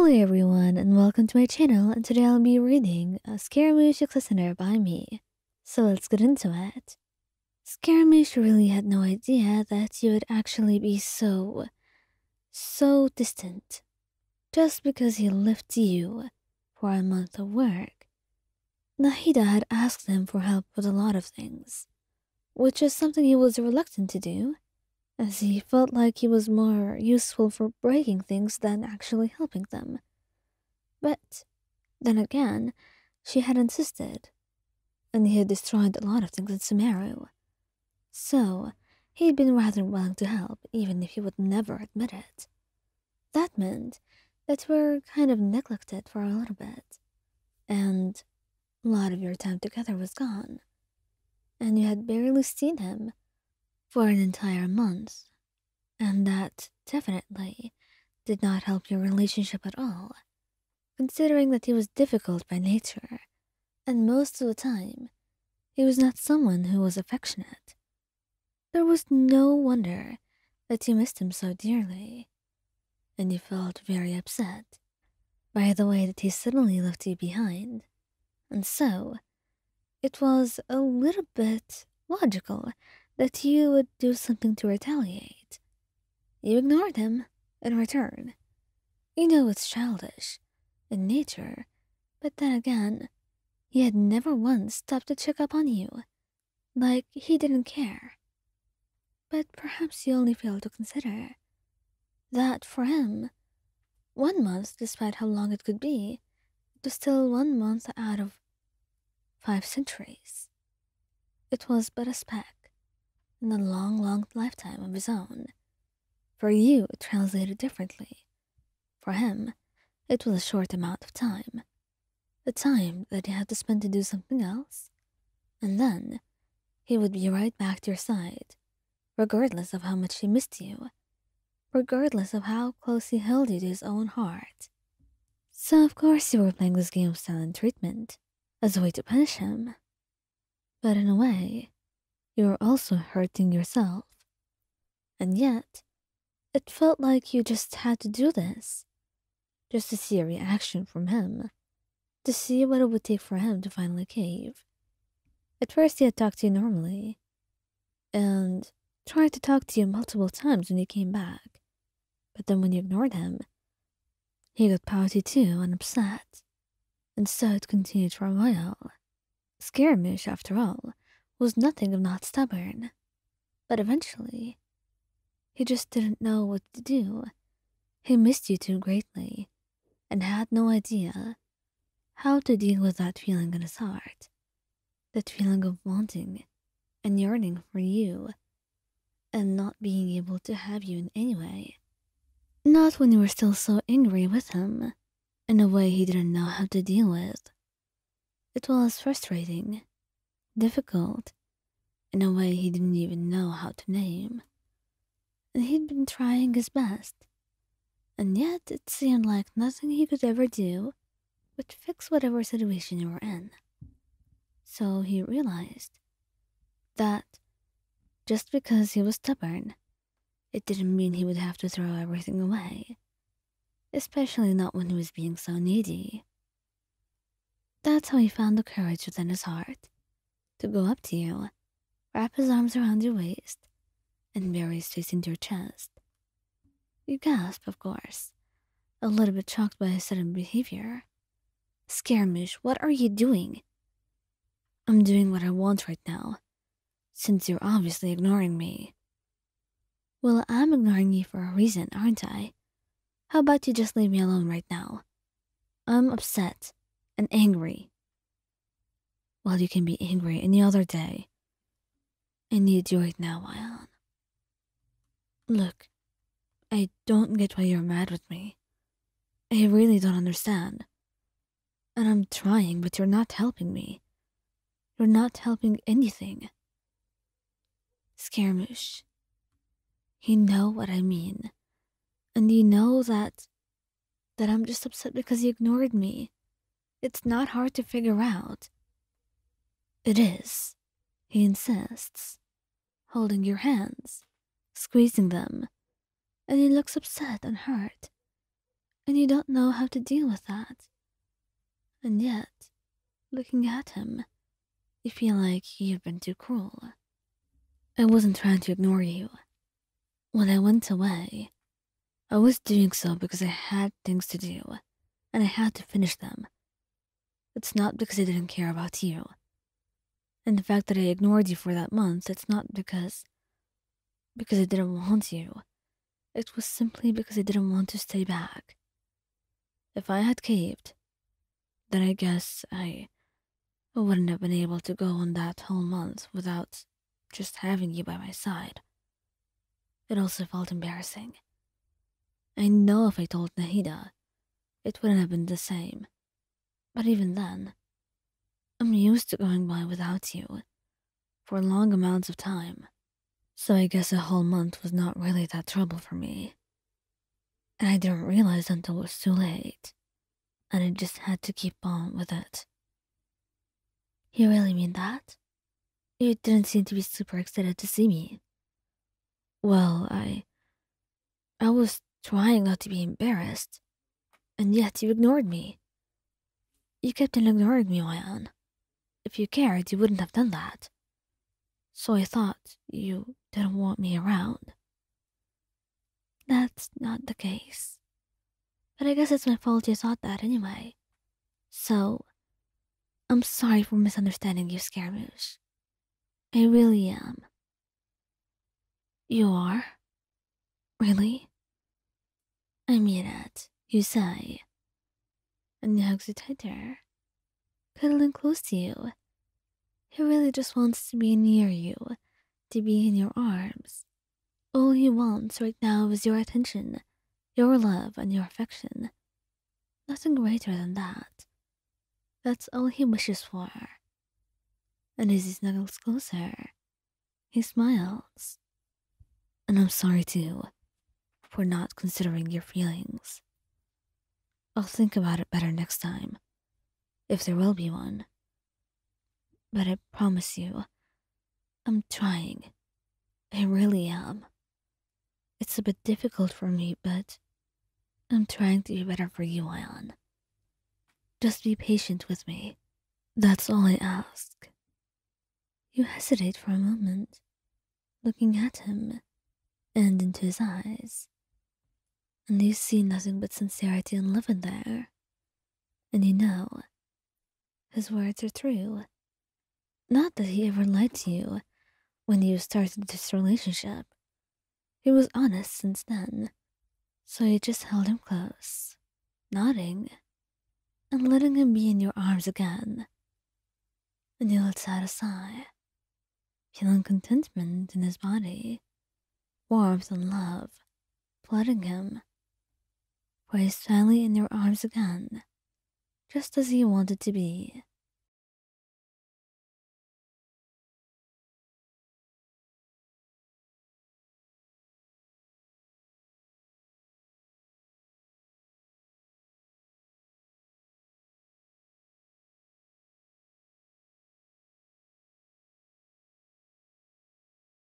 Hello everyone and welcome to my channel, and today I'll be reading a Scaramouche Listener by me. So let's get into it. Scaramouche really had no idea that you would actually be so distant. Just because he left you for a month of work. Nahida had asked him for help with a lot of things, which is something he was reluctant to do, as he felt like he was more useful for breaking things than actually helping them. But then again, she had insisted, and he had destroyed a lot of things in Sumeru. So, he'd been rather willing to help, even if he would never admit it. That meant that we were kind of neglected for a little bit, and a lot of your time together was gone, and you had barely seen him for an entire month, and that definitely did not help your relationship at all, considering that he was difficult by nature, and most of the time, he was not someone who was affectionate. There was no wonder that you missed him so dearly, and you felt very upset by the way that he suddenly left you behind, and so it was a little bit logical that you would do something to retaliate. You ignored him in return. You know it's childish in nature, but then again, he had never once stopped to check up on you, like he didn't care. But perhaps you only failed to consider that for him, 1 month, despite how long it could be, it was still 1 month out of 5 centuries. It was but a speck in the long lifetime of his own. For you, it translated differently. For him, it was a short amount of time. The time that he had to spend to do something else, and then he would be right back to your side, regardless of how much he missed you, regardless of how close he held you to his own heart. So of course you were playing this game of silent treatment as a way to punish him. But in a way, you were also hurting yourself. And yet, it felt like you just had to do this, just to see a reaction from him, to see what it would take for him to finally cave. At first he had talked to you normally, and tried to talk to you multiple times when you came back. But then when you ignored him, he got pouty too and upset. And so it continued for a while. Scaramouche, after all, was nothing if not stubborn. But eventually, he just didn't know what to do. He missed you too greatly, and had no idea how to deal with that feeling in his heart. That feeling of wanting and yearning for you, and not being able to have you in any way. Not when you were still so angry with him, in a way he didn't know how to deal with. It was frustrating, difficult, in a way he didn't even know how to name. And he'd been trying his best, and yet it seemed like nothing he could ever do would fix whatever situation you were in. So he realized that just because he was stubborn, it didn't mean he would have to throw everything away, especially not when he was being so needy. That's how he found the courage within his heart to go up to you, wrap his arms around your waist, and bury his face into your chest. You gasped, of course, a little bit shocked by his sudden behavior. Scaramouche, what are you doing? I'm doing what I want right now, since you're obviously ignoring me. Well, I'm ignoring you for a reason, aren't I? How about you just leave me alone right now? I'm upset and angry. Well, you can be angry any other day. I need you right now, Ion. Look, I don't get why you're mad with me. I really don't understand. And I'm trying, but you're not helping me. You're not helping anything. Scaramouche, you know what I mean. And you know that I'm just upset because you ignored me. It's not hard to figure out. It is, he insists, holding your hands, squeezing them, and he looks upset and hurt. and you don't know how to deal with that. And yet, looking at him, you feel like you've been too cruel. I wasn't trying to ignore you. When I went away, I was doing so because I had things to do, and I had to finish them. It's not because I didn't care about you. And the fact that I ignored you for that month, it's not because I didn't want you. It was simply because I didn't want to stay back. If I had caved, then I guess I wouldn't have been able to go on that whole month without just having you by my side. It also felt embarrassing. I know if I told Nahida, it wouldn't have been the same. But even then, I'm used to going by without you for long amounts of time. So I guess a whole month was not really that trouble for me. And I didn't realize until it was too late. And I just had to keep on with it. You really mean that? You didn't seem to be super excited to see me. Well, I was trying not to be embarrassed, and yet you ignored me. You kept on ignoring me, Ryan. If you cared, you wouldn't have done that. So I thought you didn't want me around. That's not the case. But I guess it's my fault you thought that anyway. So, I'm sorry for misunderstanding you, Scaramouche. I really am. You are? Really? I mean it, you say. And he hugs you tighter, cuddling close to you. He really just wants to be near you, to be in your arms. All he wants right now is your attention, your love, and your affection. Nothing greater than that. That's all he wishes for. And as he snuggles closer, he smiles. And I'm sorry too, for not considering your feelings. I'll think about it better next time, if there will be one. But I promise you, I'm trying. I really am. It's a bit difficult for me, but I'm trying to be better for you, Ion. Just be patient with me. That's all I ask. You hesitate for a moment, looking at him and into his eyes. And you see nothing but sincerity and love in there. And you know, his words are true. Not that he ever lied to you when you started this relationship. He was honest since then. So you just held him close, nodding, and letting him be in your arms again. And you let out a sigh, feeling contentment in his body, warmth and love, flooding him. For he's finally in your arms again, just as he wanted to be.